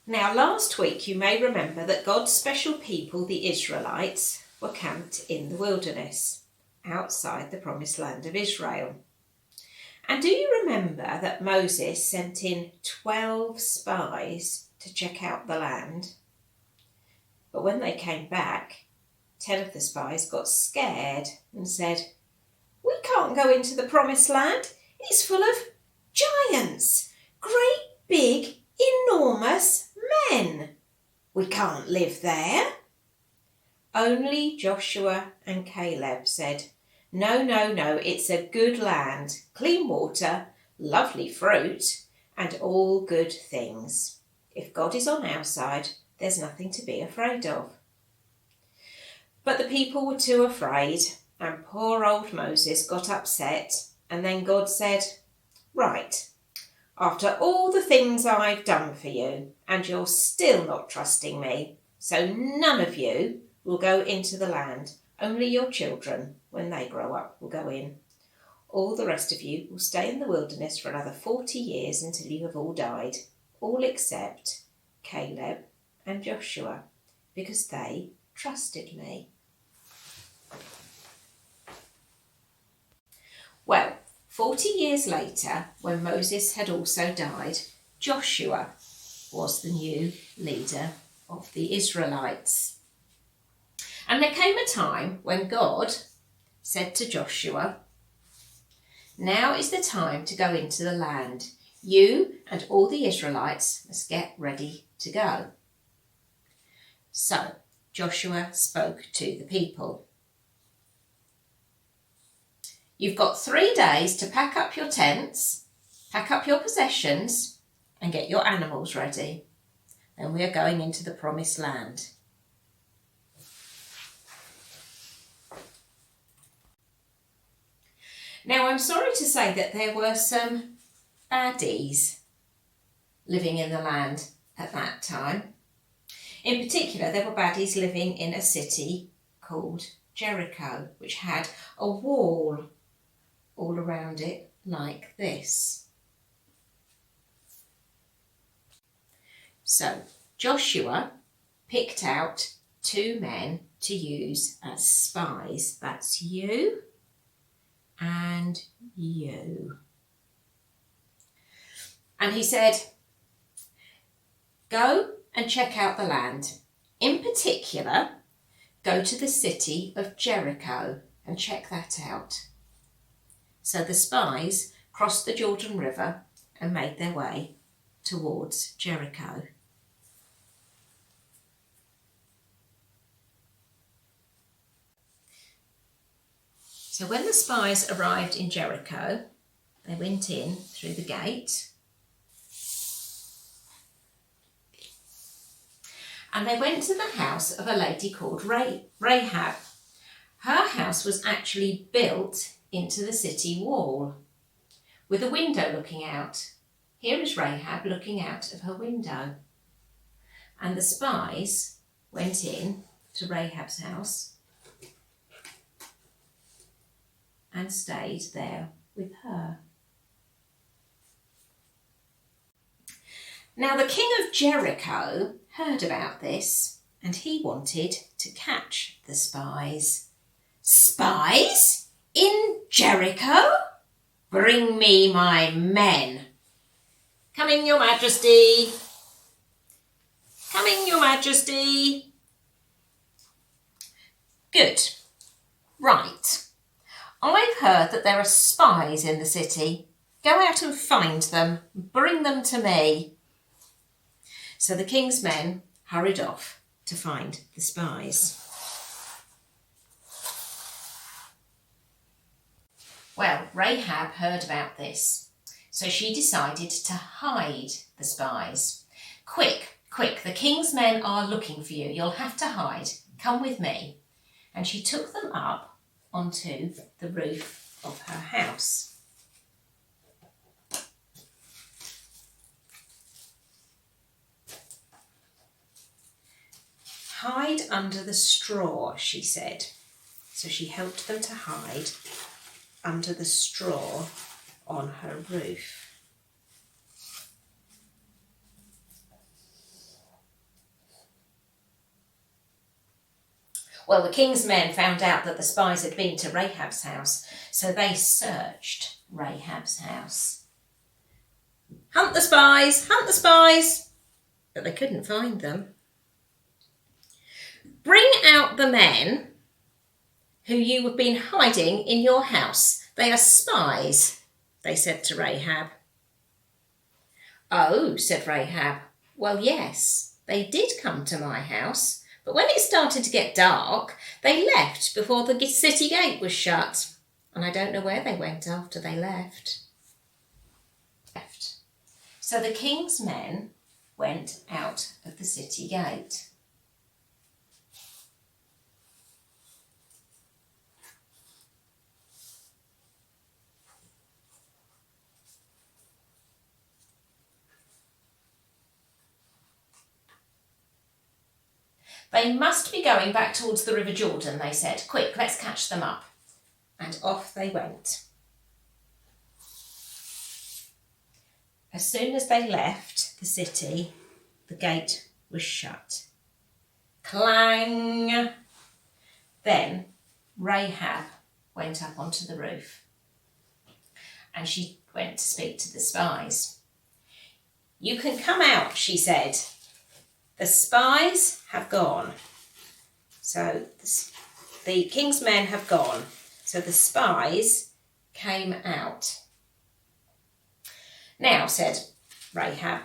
Now, last week you may remember that God's special people, the Israelites, were camped in the wilderness, outside the promised land of Israel. And do you remember that Moses sent in 12 spies to check out the land? But when they came back, 10 of the spies got scared and said, "We can't go into the promised land. It's full of giants, great big, enormous men. We can't live there." Only Joshua and Caleb said, No, it's a good land, clean water, lovely fruit, and all good things. If God is on our side, there's nothing to be afraid of. But the people were too afraid, and poor old Moses got upset, and then God said, "Right, after all the things I've done for you, and you're still not trusting me, so none of you will go into the land. Only your children, when they grow up, will go in. All the rest of you will stay in the wilderness for another 40 years until you have all died, all except Caleb and Joshua, because they trusted me." Well, 40 years later, when Moses had also died, Joshua was the new leader of the Israelites. And there came a time when God said to Joshua, "Now is the time to go into the land. You and all the Israelites must get ready to go." So Joshua spoke to the people. "You've got 3 days to pack up your tents, pack up your possessions, and get your animals ready. Then we are going into the promised land." Now, I'm sorry to say that there were some baddies living in the land at that time. In particular, there were baddies living in a city called Jericho, which had a wall all around it like this. So Joshua picked out 2 men to use as spies. That's you and you. And he said, "Go and check out the land. In particular, go to the city of Jericho and check that out." So the spies crossed the Jordan River and made their way towards Jericho. So when the spies arrived in Jericho, they went in through the gate and they went to the house of a lady called Rahab. Her house was actually built into the city wall with a window looking out. Here is Rahab looking out of her window. And the spies went in to Rahab's house and stayed there with her. Now the king of Jericho heard about this and he wanted to catch the spies. "Spies? In Jericho? Bring me my men." "Coming, your majesty." "Coming, your majesty." Good. Right. I've heard that there are spies in the city. Go out and find them. Bring them to me. So the king's men hurried off to find the spies. Well, Rahab heard about this, so she decided to hide the spies. Quick, the king's men are looking for you. You'll have to hide. Come with me. And she took them up onto the roof of her house. "Hide under the straw," she said. So she helped them to hide under the straw on her roof. Well, the king's men found out that the spies had been to Rahab's house, so they searched Rahab's house. Hunt the spies! Hunt the spies! But they couldn't find them. Bring out the men who you have been hiding in your house. They are spies, they said to Rahab. Oh, said Rahab. Well, yes, they did come to my house, but when it started to get dark, they left before the city gate was shut, and I don't know where they went after they left. So the king's men went out of the city gate. They must be going back towards the River Jordan, they said. Quick, let's catch them up. And off they went. As soon as they left the city, the gate was shut. Clang! Then Rahab went up onto the roof and she went to speak to the spies. You can come out, she said. The spies have gone. So the king's men have gone. So the spies came out. Now, said Rahab,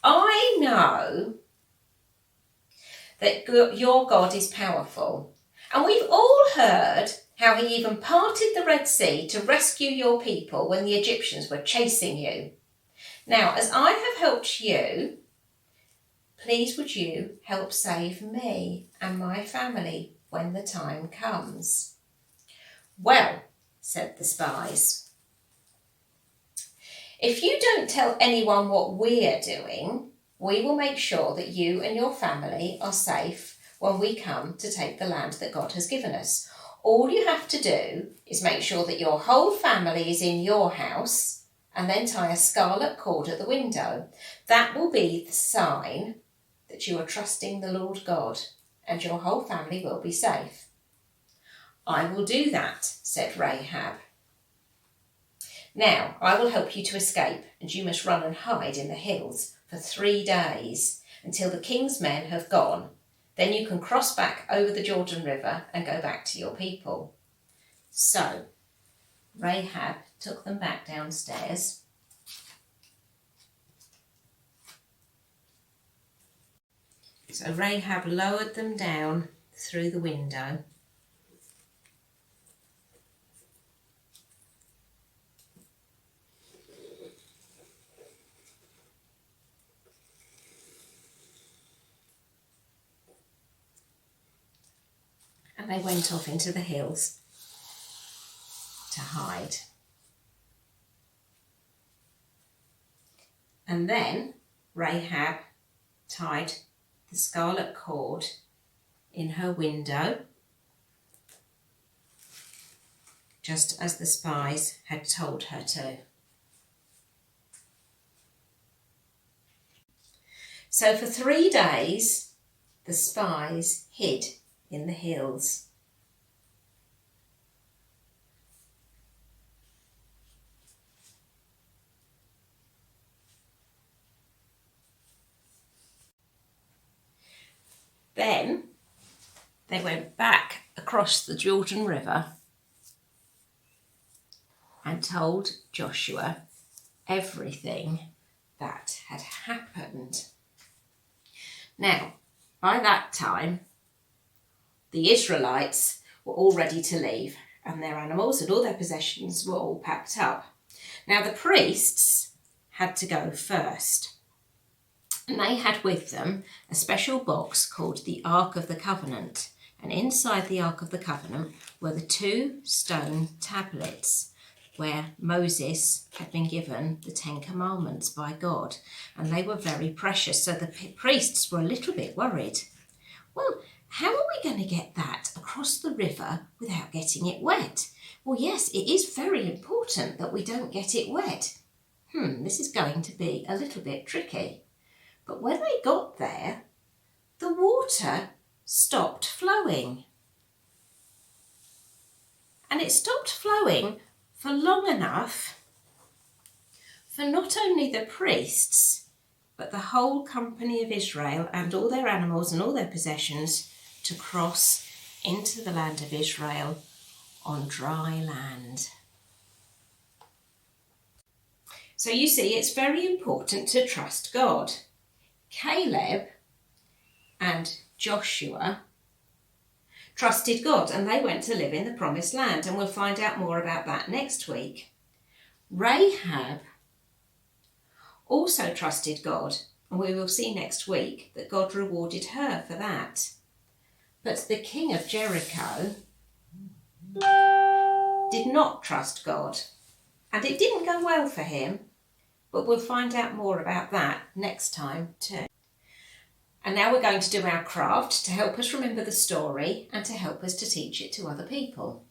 I know that your God is powerful, and we've all heard how he even parted the Red Sea to rescue your people when the Egyptians were chasing you. Now, as I have helped you, please would you help save me and my family when the time comes? Well, said the spies, if you don't tell anyone what we're doing, we will make sure that you and your family are safe when we come to take the land that God has given us. All you have to do is make sure that your whole family is in your house and then tie a scarlet cord at the window. That will be the sign that you are trusting the Lord God and your whole family will be safe. I will do that, said Rahab. Now, I will help you to escape, and you must run and hide in the hills for 3 days until the king's men have gone. Then you can cross back over the Jordan River and go back to your people. So, Rahab took them back downstairs. So Rahab lowered them down through the window. And they went off into the hills to hide. And then Rahab tied the scarlet cord in her window, just as the spies had told her to. So for 3 days, the spies hid in the hills. Then they went back across the Jordan River and told Joshua everything that had happened. Now, by that time, the Israelites were all ready to leave, and their animals and all their possessions were all packed up. Now, the priests had to go first, and they had with them a special box called the Ark of the Covenant, and inside the Ark of the Covenant were the 2 stone tablets where Moses had been given the 10 Commandments by God, and they were very precious, so the priests were a little bit worried. Well, how are we going to get that across the river without getting it wet? Well, yes, it is very important that we don't get it wet. This is going to be a little bit tricky. But when they got there, the water stopped flowing. And it stopped flowing for long enough for not only the priests, but the whole company of Israel and all their animals and all their possessions to cross into the land of Israel on dry land. So you see, it's very important to trust God. Caleb and Joshua trusted God and they went to live in the promised land, and we'll find out more about that next week. Rahab also trusted God, and we will see next week that God rewarded her for that. But the king of Jericho did not trust God, and it didn't go well for him, but we'll find out more about that next time too. And now we're going to do our craft to help us remember the story and to help us to teach it to other people.